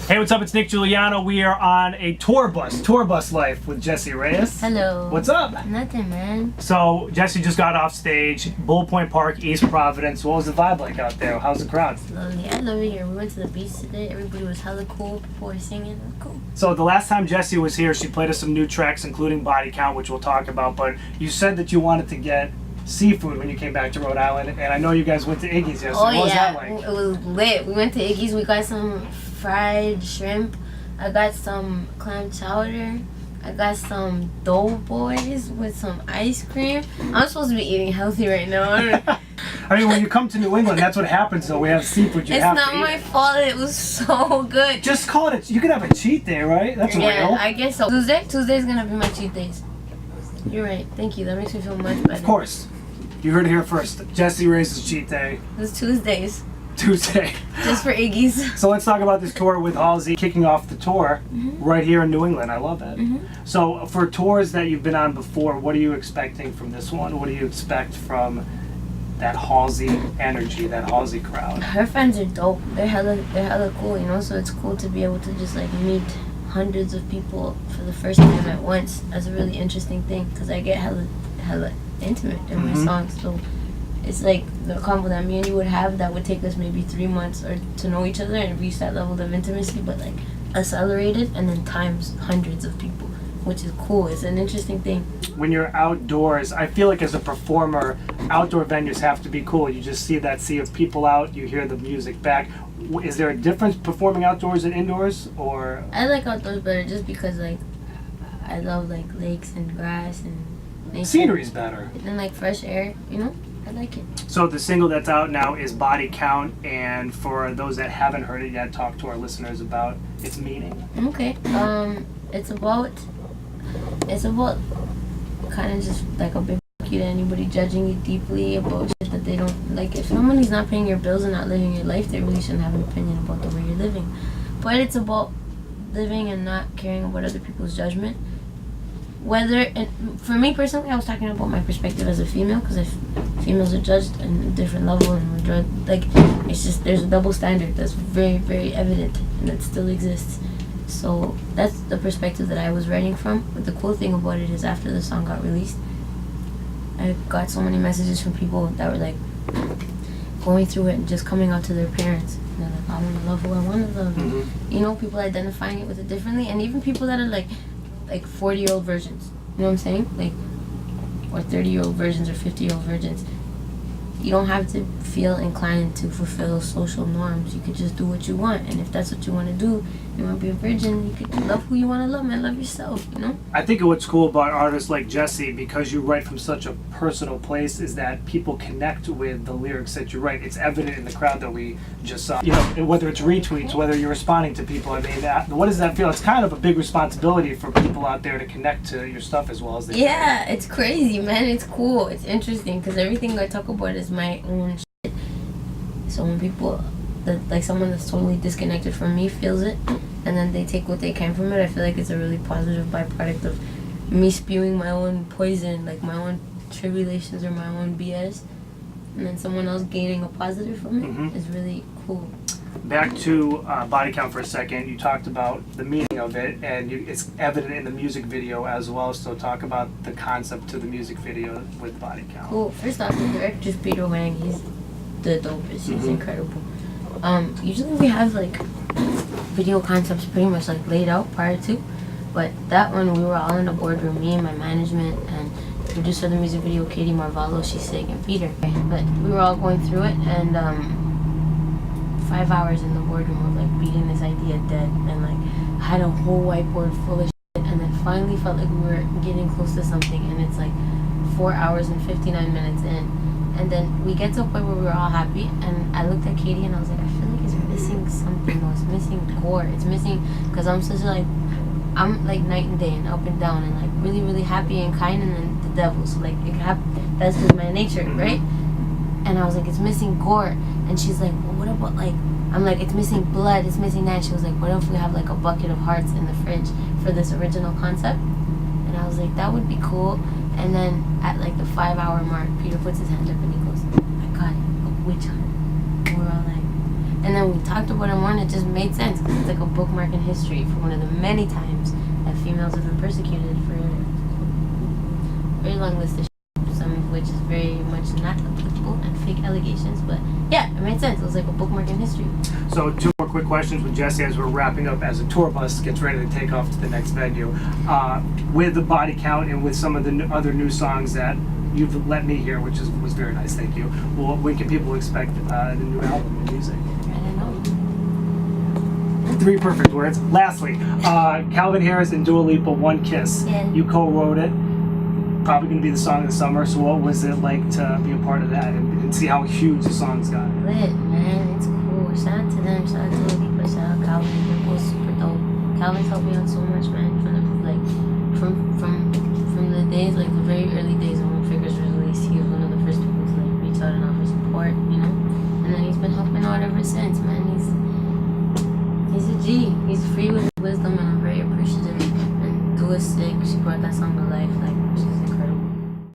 Hey, what's up? It's Nick Giuliano. We are on a tour bus life with Jessie Reyez. Hello. What's up? Nothing, man. So, Jessie just got off stage, Bull Point Park, East Providence. What was the vibe like out there? How's the crowd? Lovely. I love it here. We went to the beach today. Everybody was hella cool. People were singing. It was cool. So, the last time Jessie was here, she played us some new tracks, including Body Count, which we'll talk about. But you said that you wanted to get seafood when you came back to Rhode Island, and I know you guys went to Iggy's yesterday. Oh, what was yeah. that like? It was lit. We went to Iggy's. We got some fried shrimp. I got some clam chowder. I got some doughboys with some ice cream. I'm supposed to be eating healthy right now. I mean, when you come to New England, that's what happens, though. We have seafood. It's not my fault. It was so good. Just call it. You could have a cheat day, right? That's Yeah, real. I guess so. Tuesday's gonna be my cheat days. You're right. Thank you. That makes me feel much better. Of course. You heard it here first. Jessie Reyez's cheat day. It's Tuesdays. Tuesday. Just for Iggy's. So let's talk about this tour with Halsey, kicking off the tour right here in New England. I love it. So for tours that you've been on before, what are you expecting from this one? What do you expect from that Halsey energy, that Halsey crowd? Her fans are dope. They're hella cool, you know. So it's cool to be able to just like meet hundreds of people for the first time at once. That's a really interesting thing because I get hella intimate in my songs. So it's like the combo that me and you would have that would take us maybe 3 months or to know each other and reach that level of intimacy, but like accelerated and then times hundreds of people, which is cool. It's an interesting thing. When you're outdoors, I feel like as a performer, outdoor venues have to be cool. You just see that sea of people out, you hear the music back. Is there a difference performing outdoors and indoors, or? I like outdoors better just because like I love like lakes and grass and nature. Scenery's better. And like fresh air, you know? I like it. So the single that's out now is Body Count, and for those that haven't heard it yet, talk to our listeners about its meaning. Okay. It's about kind of just like a big fuck you to anybody judging you deeply about shit that they don't like. If somebody's not paying your bills and not living your life, they really shouldn't have an opinion about the way you're living. But it's about living and not caring about other people's judgment. For me personally, I was talking about my perspective as a female, because if females are judged in a different level and we're judged, like, it's just, there's a double standard that's very, very evident and that still exists. So that's the perspective that I was writing from. But the cool thing about it is after the song got released, I got so many messages from people that were like going through it and just coming out to their parents. And they're like, I want to love who I want to love. You know, people identifying it with it differently, and even people that are like 40-year-old versions, you know what I'm saying? Like, or 30-year-old versions or 50-year-old versions. You don't have to feel inclined to fulfill social norms. You could just do what you want, and if that's what you want to do, you want to be a virgin, you could love who you want to love, man. Love yourself, you know? I think what's cool about artists like Jessie, because you write from such a personal place, is that people connect with the lyrics that you write. It's evident in the crowd that we just saw. You know, whether it's retweets, whether you're responding to people, I mean, what does that feel? It's kind of a big responsibility for people out there to connect to your stuff as well as they can. Yeah, it's crazy, man. It's cool. It's interesting, because everything I talk about is my own shit. So when people, like someone that's totally disconnected from me feels it, and then they take what they can from it, I feel like it's a really positive byproduct of me spewing my own poison, like my own tribulations or my own BS, and then someone else gaining a positive from it is really cool. Back to Body Count for a second. You talked about the meaning of it, and it's evident in the music video as well, so talk about the concept to the music video with Body Count. Cool. First off, the director's Peter Wang. He's the dopest. He's incredible. Usually we have like video concepts pretty much like laid out prior to, but that one we were all in the boardroom, me and my management and the producer of the music video, Katie Marvallo, she's sick, and Peter. But we were all going through it, and 5 hours in the boardroom of like beating this idea dead, and like had a whole whiteboard full of shit, and then finally felt like we were getting close to something, and it's like 4 hours and 59 minutes in. And then we get to a point where we were all happy, and I looked at Katie and I was like, I feel like it's missing something though. It's missing core. It's missing, because I'm such like, I'm like night and day and up and down and like really, really happy and kind, and then the devil. So like it that's just my nature, right? And I was like, it's missing gore. And she's like, well, what about like, I'm like, it's missing blood, it's missing that. She was like, what if we have like a bucket of hearts in the fridge for this original concept? And I was like, that would be cool. And then at like the 5-hour mark, Peter puts his hand up and he goes, I got it, a witch hunt. And we're all like, And then we talked about it more, and it just made sense because it's like a bookmark in history for one of the many times that females have been persecuted for a very long list of shit, some of which is very much not applicable and fake allegations. But yeah, it made sense. It was like a bookmark in history. So 2 more quick questions with Jessie as we're wrapping up as the tour bus gets ready to take off to the next venue. With the body count and with some of the other new songs that you've let me hear, which was very nice, thank you. Well, when can people expect the new album and music? I don't know. 3 perfect words. Lastly, Calvin Harris and Dua Lipa, One Kiss. Yeah. You co-wrote it. Probably going to be the song of the summer. So what was it like to be a part of that and see how huge the song's got? Lit, man. It's cool. Shout out to them. Shout out to Dua Lipa. Shout out Calvin. They're both super dope. Calvin's helped me out so much, man. From the days, like the very early days when Figures was released, he was one of the first people to like reach out and offer support, you know. And then he's been helping out ever since, man. He's a G. He's free with his wisdom, and I'm very appreciative. And Dua's sick. She brought that song to life. Like,